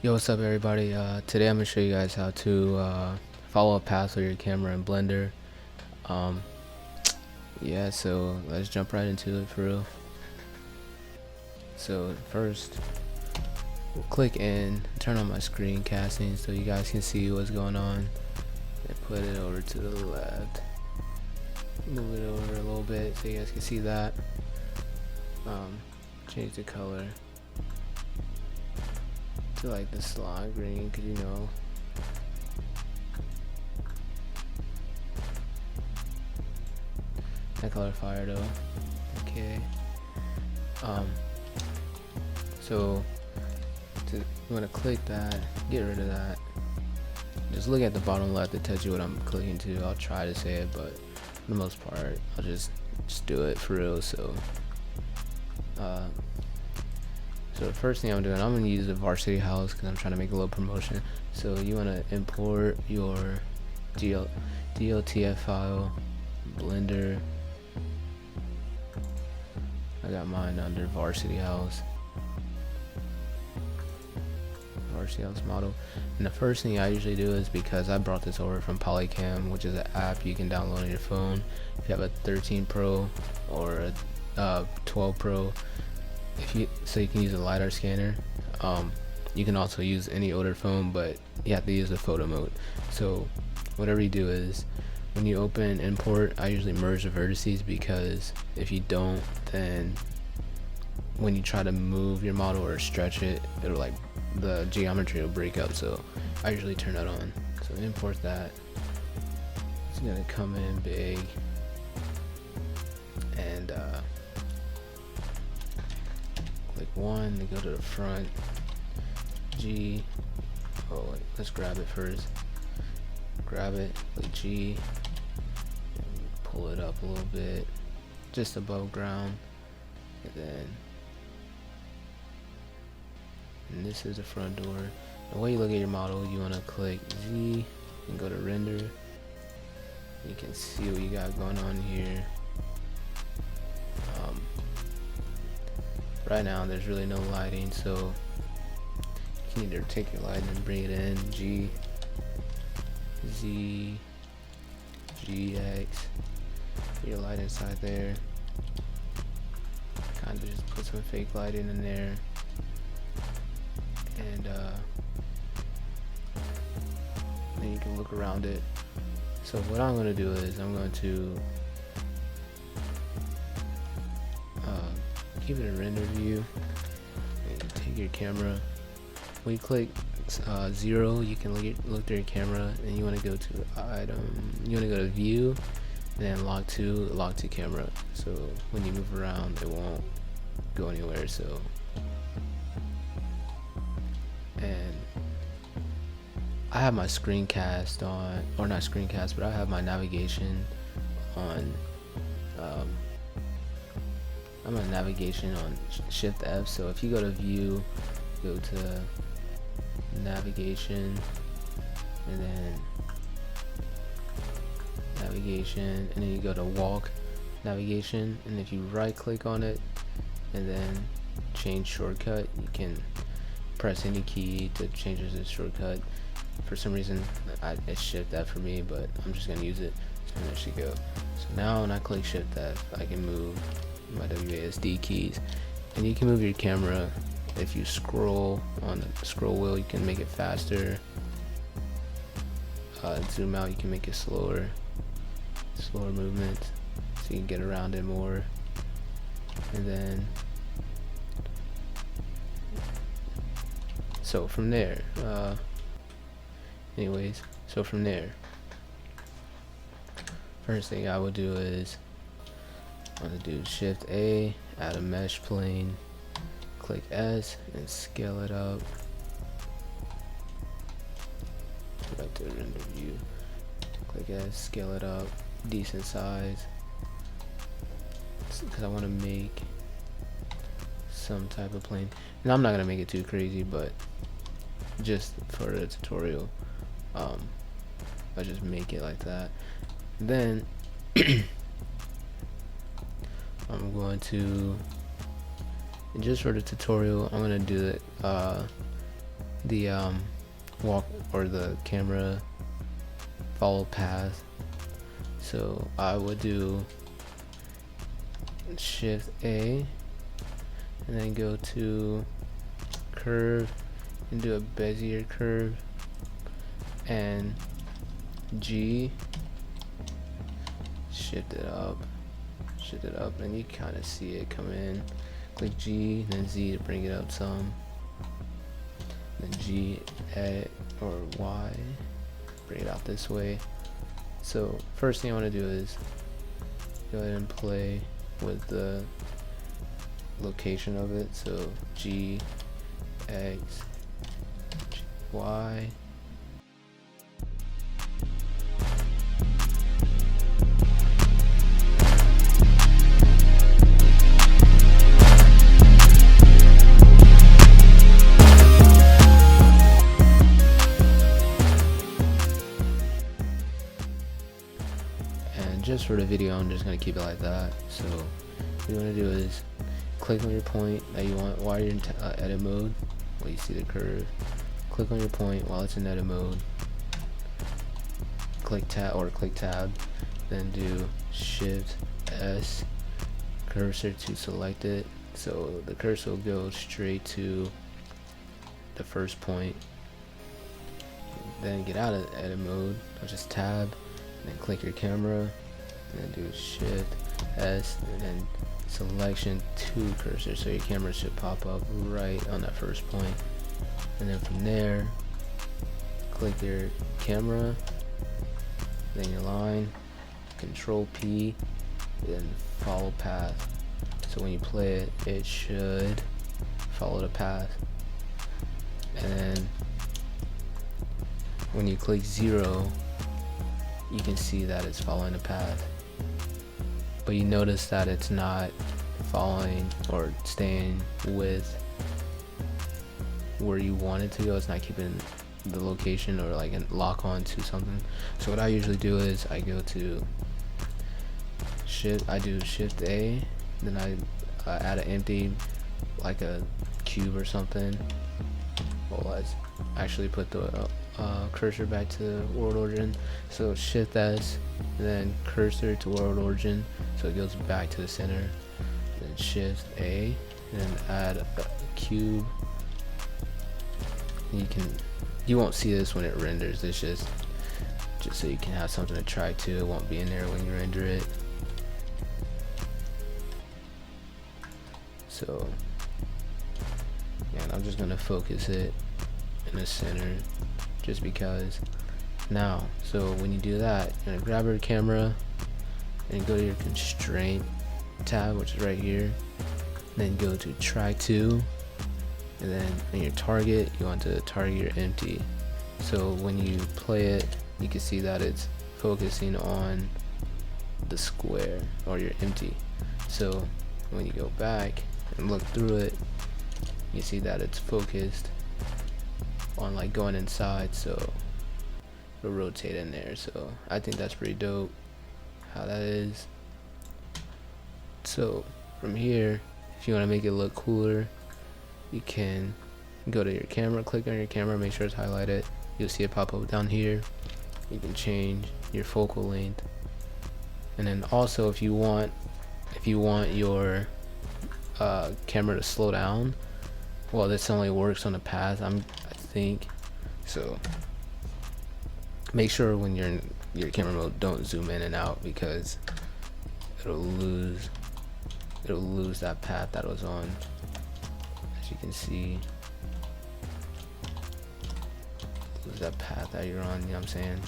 Yo, what's up everybody? Today I'm going to show you guys how to follow a path with your camera in Blender. Um, yeah, so let's jump right into it for real. So first, we'll click in, turn on my screen casting so you guys can see what's going on, and put it over to the left. Move it over a little bit so you guys can see that. Change the color to like the slime green, cause you know. That color fire though. Okay. So you want to click that, get rid of that. Just look at the bottom left to tells you what I'm clicking to. I'll try to say it, but for the most part, I'll just do it for real. So the first thing I'm doing, I'm gonna use the Varsity House because I'm trying to make a little promotion. So you want to import your DLTF file, Blender. I got mine under Varsity House model. And the first thing I usually do is, because I brought this over from Polycam, which is an app you can download on your phone if you have a 13 Pro or a 12 Pro, so you can use a LiDAR scanner. You can also use any older phone, but you have to use the photo mode. So whatever you do is, when you open import, I usually merge the vertices, because if you don't, then when you try to move your model or stretch it, it'll like, the geometry will break up. So I usually turn that on. So import that. It's gonna come in big, and click 1 to go to the front. G. Oh wait, let's grab it first. Grab it, click G, pull it up a little bit, just above ground, and this is the front door. The way you look at your model, you want to click Z and go to render. You can see what you got going on here. Right now there's really no lighting, so you can either take your lighting and bring it in, G, Z, GX, your light inside there. Kind of just put some fake lighting in there, and then you can look around it. So what I'm going to do is, I'm going to keep it a render view, and take your camera. When you click 0, you can look through your camera, and you want to go to item, you want to go to view, and then lock to camera. So when you move around, it won't go anywhere. So, and I have my screencast on, or not screencast, but I have my navigation on. I'm on navigation on Shift F. So if you go to view, go to navigation, and then navigation, and then you go to walk navigation, and if you right click on it and then change shortcut, you can press any key to change the shortcut. For some reason it's Shift F for me, but I'm just gonna use it, so there should go. So now when I click Shift F, I can move my WASD keys, and you can move your camera. If you scroll on the scroll wheel, you can make it faster. Zoom out, you can make it slower movement, so you can get around it more. And then, so from there, from there, first thing I would do is, I'm gonna do Shift A, add a mesh plane, click S, and scale it up. Go back to the render view, click S, scale it up, decent size, because I want to make some type of plane. And I'm not gonna make it too crazy, but just for the tutorial, I just make it like that. Then I'm going to, and just for the tutorial, I'm gonna do it the walk or the camera follow path. So I would do Shift A and then go to curve and do a Bezier curve, and G, shift it up, and you kind of see it come in. Click G, then Z to bring it up some, then G, A, or Y, bring it out this way. So first thing I want to do is go ahead and play with the location of it. So G, X, G, Y. And just for the video, I'm just going to keep it like that. So what you want to do is click on your point that you want while you're in edit mode, where you see the curve. Click on your point while it's in edit mode. Click tab, then do Shift S, cursor to select it. So the cursor will go straight to the first point. Then get out of edit mode, or just tab, and then click your camera, and then do Shift S, and then selection to cursor, so your camera should pop up right on that first point. And then from there, click your camera, then your line, Control P, then follow path. So when you play it, it should follow the path. And then when you click 0, you can see that it's following the path, but you notice that it's not following or staying with where you want it to go. It's not keeping the location or like lock on to something. So what I usually do is I go to I do Shift A, then I add an empty, like a cube or something. Well, let's actually put the cursor back to world origin. So Shift S, and then cursor to world origin, so it goes back to the center. Then Shift A, and then add a cube. You won't see this when it renders. It's just so you can have something to try to. It won't be in there when you render it. So yeah, and I'm just gonna focus it in the center, just because. Now, so when you do that, you're gonna grab your camera and go to your constraint tab, which is right here. Then go to try to, and then in your target, you want to target your empty. So when you play it, you can see that it's focusing on the square or your empty. So when you go back and look through it, you see that it's focused on like going inside, so it'll rotate in there. So I think that's pretty dope how that is. So from here, if you want to make it look cooler, you can go to your camera, click on your camera, make sure it's highlighted. You'll see it pop up down here. You can change your focal length, and then also if you want your camera to slow down, well, this only works on the path, I think. So make sure when you're in your camera mode, don't zoom in and out, because it'll lose that path that was on. As you can see, lose that path that you're on, you know what I'm saying?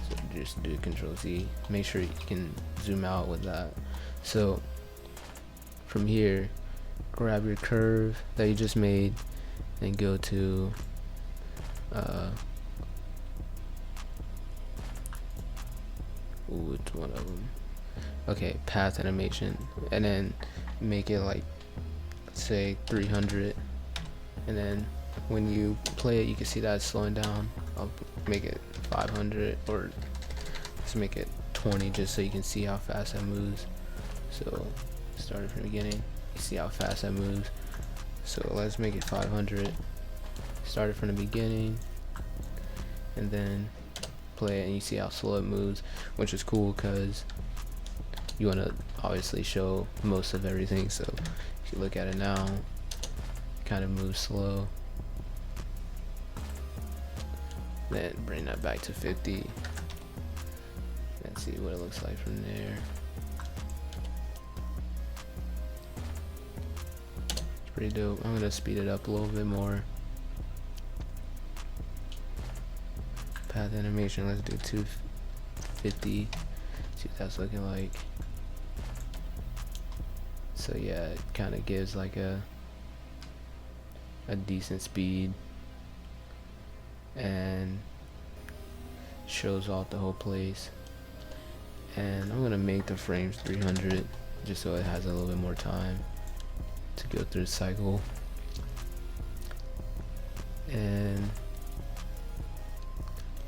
So just do Control Z. Make sure you can zoom out with that. So from here, grab your curve that you just made and go to which one of them? Okay, path animation, and then make it like, let's say 300, and then when you play it, you can see that it's slowing down. I'll make it 500, or let's make it 20, just so you can see how fast that moves. So starting from the beginning, you see how fast that moves. So let's make it 500. start it from the beginning and then play it, and you see how slow it moves, which is cool because you want to obviously show most of everything. So if you look at it now, kind of moves slow. Then bring that back to 50 and see what it looks like from there. It's pretty dope. I'm gonna speed it up a little bit more. Path animation, let's do 250. See what that's looking like. So yeah, it kind of gives like a decent speed and shows off the whole place. And I'm gonna make the frames 300 just so it has a little bit more time to go through the cycle. And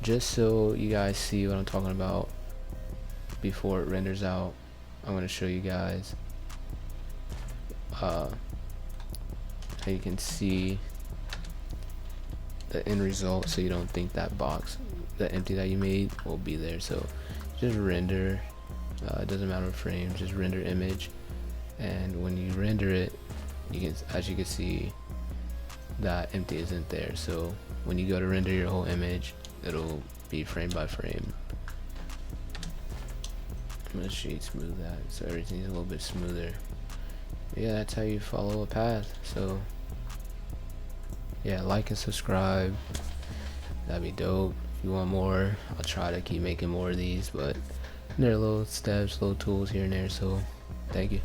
just so you guys see what I'm talking about before it renders out, I'm gonna show you guys how you can see the end result, so you don't think that box, the empty that you made, will be there. So just render, it doesn't matter what frame, just render image, and when you render it, you can, as you can see, that empty isn't there. So when you go to render your whole image, it'll be frame by frame. I'm gonna shade smooth that so everything's a little bit smoother. But yeah, that's how you follow a path. So yeah, like and subscribe, that'd be dope. If you want more, I'll try to keep making more of these, but there are little steps, little tools here and there. So thank you.